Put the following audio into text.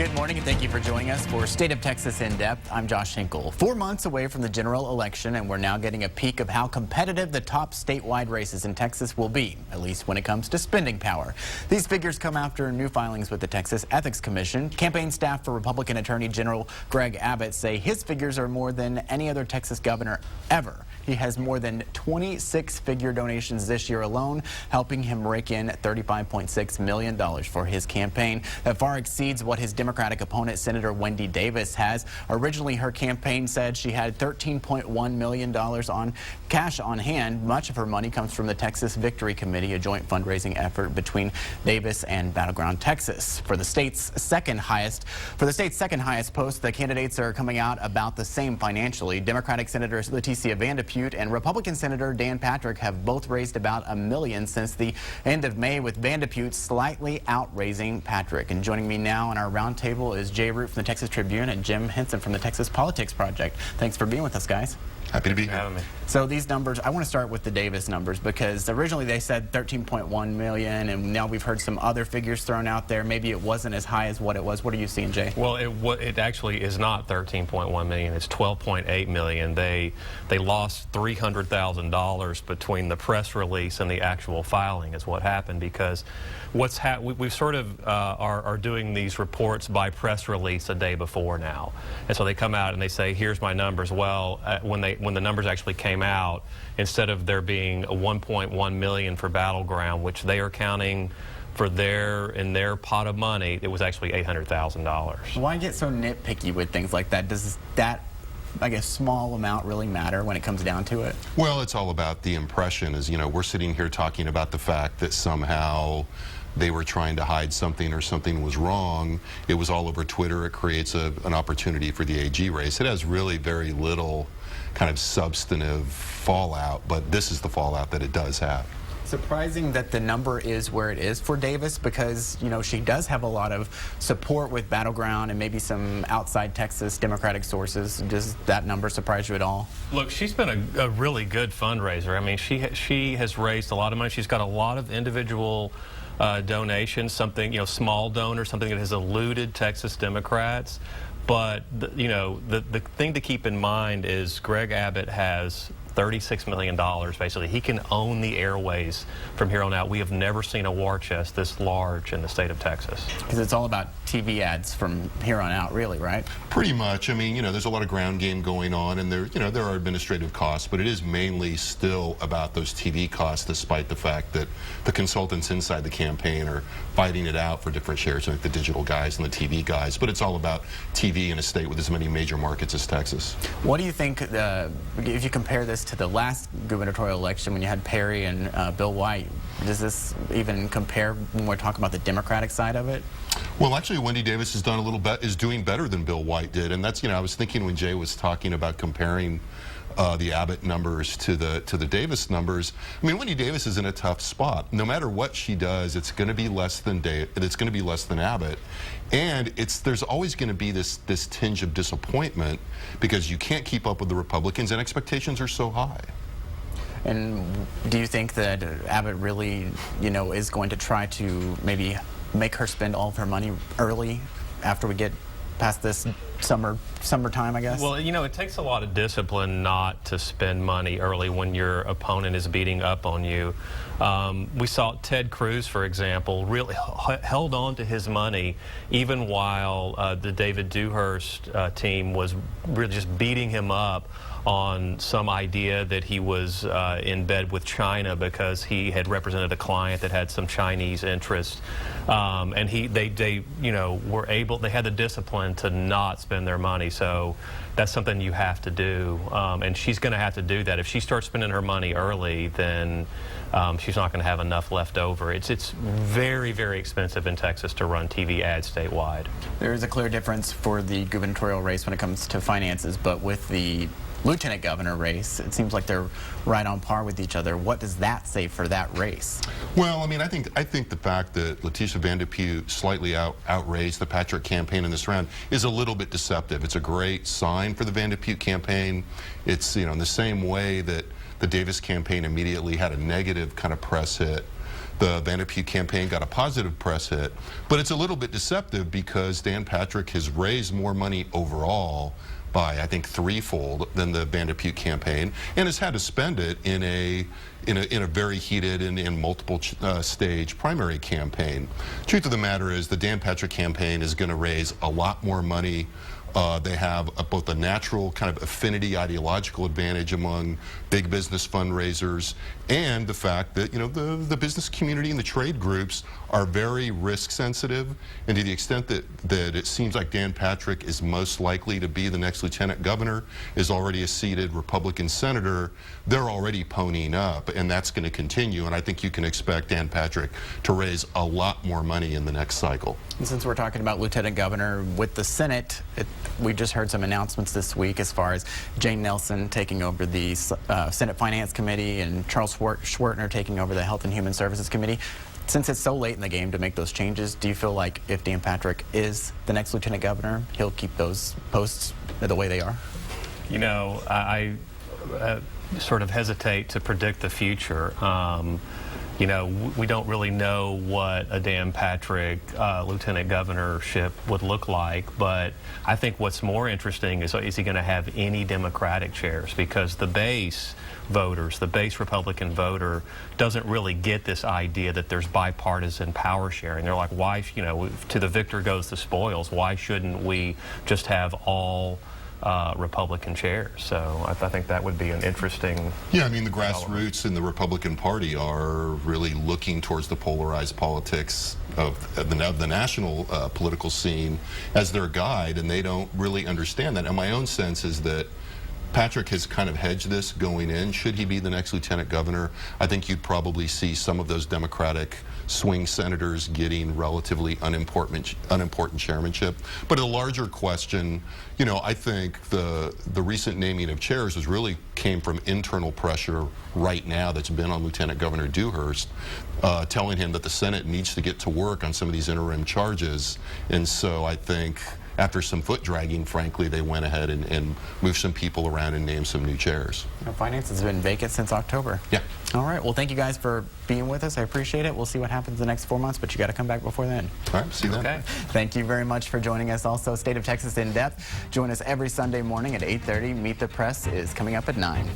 Good morning and thank you for joining us for State of Texas In Depth. I'm Josh Hinkle. 4 months away from the general election, and we're now getting a peek of how competitive the top statewide races in Texas will be, at least when it comes to spending power. These figures come after new filings with the Texas Ethics Commission. Campaign staff for Republican Attorney General Greg Abbott say his figures are more than any other Texas governor ever. He has more than 26-figure donations this year alone, helping him rake in $35.6 million for his campaign. That far exceeds what his Democratic opponent, Senator Wendy Davis, has. Originally, her campaign said she had $13.1 million on cash on hand. Much of her money comes from the Texas Victory Committee, a joint fundraising effort between Davis and Battleground Texas. For the state's second highest post, the candidates are coming out about the same financially. Democratic Senator Leticia Vandepute and Republican Senator Dan Patrick have both raised about $1 million since the end of May, with Vandepute slightly outraising Patrick. And joining me now on our roundtable is Jay Root from the Texas Tribune and Jim Henson from the Texas Politics Project. Thanks for being with us, guys. Happy to be here. So these numbers, I want to start with the Davis numbers, because originally they said 13.1 million, and now we've heard some other figures thrown out there. Maybe it wasn't as high as what it was. What are you seeing, Jay? Well, it actually is not 13.1 million. It's 12.8 million. They lost $300,000 between the press release and the actual filing is what happened, because we've sort of are doing these reports by press release a day before now, and so they come out and they say, here's my numbers. Well, when the numbers actually came out, instead of there being a 1.1 million for Battleground, which they are counting for in their pot of money, it was actually $800,000. Why get so nitpicky with things like that? Does that, I guess, small amount really matter when it comes down to it? Well, it's all about the impression. As you know, we're sitting here talking about the fact that somehow they were trying to hide something or something was wrong. It was all over Twitter. It creates an opportunity for the AG race. It has really very little kind of substantive fallout, but this is the fallout that it does have. Surprising that the number is where it is for Davis, because, you know, she does have a lot of support with Battleground and maybe some outside Texas Democratic sources. Does that number surprise you at all? Look, she's been a really good fundraiser. I mean, she has raised a lot of money. She's got a lot of individual donations, something, you know, small donors, something that has eluded Texas Democrats. But, the thing to keep in mind is Greg Abbott has $36 million, basically. He can own the airways from here on out. We have never seen a war chest this large in the state of Texas. Because it's all about TV ads from here on out, really, right? Pretty much. I mean, there's a lot of ground game going on, and there are administrative costs, but it is mainly still about those TV costs, despite the fact that the consultants inside the campaign are fighting it out for different shares, like the digital guys and the TV guys. But it's all about TV in a state with as many major markets as Texas. What do you think, if you compare this to the last gubernatorial election when you had Perry and Bill White, does this even compare when we're talking about the Democratic side of it? Well, actually, Wendy Davis has done a little bit, is doing better than Bill White did, and that's, I was thinking when Jay was talking about comparing the Abbott numbers to the Davis numbers. I mean, Wendy Davis is in a tough spot. No matter what she does, it's going to be less than Abbott, and there's always going to be this tinge of disappointment because you can't keep up with the Republicans and expectations are so high. And do you think that Abbott really, is going to try to maybe make her spend all of her money early after we get past this summertime, I guess? Well, it takes a lot of discipline not to spend money early when your opponent is beating up on you. We saw Ted Cruz, for example, really held on to his money even while the David Dewhurst team was really just beating him up on some idea that he was in bed with China because he had represented a client that had some Chinese interest, and they had the discipline to not spend their money. So that's something you have to do, and she's going to have to do that. If she starts spending her money early, then she's not going to have enough left over. It's very, very expensive in Texas to run TV ads statewide. There is a clear difference for the gubernatorial race when it comes to finances, but with the lieutenant governor race, it seems like they're right on par with each other. What does that say for that race? Well, I mean, I think the fact that Leticia Vandepute slightly outraised the Patrick campaign in this round is a little bit deceptive. It's a great sign for the Vandepute campaign. It's, in the same way that the Davis campaign immediately had a negative kind of press hit the Vanderpew campaign got a positive press hit. But it's a little bit deceptive because Dan Patrick has raised more money overall by, I think, threefold than the Vanderpew campaign, and has had to spend it in a very heated and multiple stage primary campaign. Truth of the matter is the Dan Patrick campaign is going to raise a lot more money. They have both a natural kind of affinity ideological advantage among big business fundraisers, and the fact that, you know, the business community and the trade groups are very risk sensitive, and to the extent that it seems like Dan Patrick is most likely to be the next lieutenant governor, is already a seated Republican senator, they're already ponying up, and that's going to continue, and I think you can expect Dan Patrick to raise a lot more money in the next cycle. And since we're talking about lieutenant governor with the Senate, we just heard some announcements this week as far as Jane Nelson taking over the Senate Finance Committee and Charles Schwertner taking over the Health and Human Services Committee. Since it's so late in the game to make those changes, do you feel like if Dan Patrick is the next lieutenant governor, he'll keep those posts the way they are? You know, I sort of hesitate to predict the future. You know, we don't really know what a Dan Patrick lieutenant governorship would look like, but I think what's more interesting is he going to have any Democratic chairs? Because the base voters, the base Republican voter, doesn't really get this idea that there's bipartisan power sharing. They're like, why, you know, to the victor goes the spoils. Why shouldn't we just have all Republican chairs? So I think that would be an interesting... Yeah, I mean, the grassroots in the Republican Party are really looking towards the polarized politics of the national political scene as their guide, and they don't really understand that. And my own sense is that Patrick has kind of hedged this going in. Should he be the next lieutenant governor, I think you'd probably see some of those Democratic swing senators getting relatively unimportant chairmanship. But a larger question, you know, I think the recent naming of chairs came from internal pressure right now that's been on Lieutenant Governor Dewhurst, telling him that the Senate needs to get to work on some of these interim charges. And so I think after some foot dragging, frankly, they went ahead and moved some people around and named some new chairs. Finance has been vacant since October. Yeah. All right. Well, thank you guys for being with us. I appreciate it. We'll see what happens the next 4 months, but you got to come back before then. All right. See you then. Okay. Thank you very much for joining us. Also, State of Texas In Depth. Join us every Sunday morning at 8:30. Meet the Press is coming up at 9.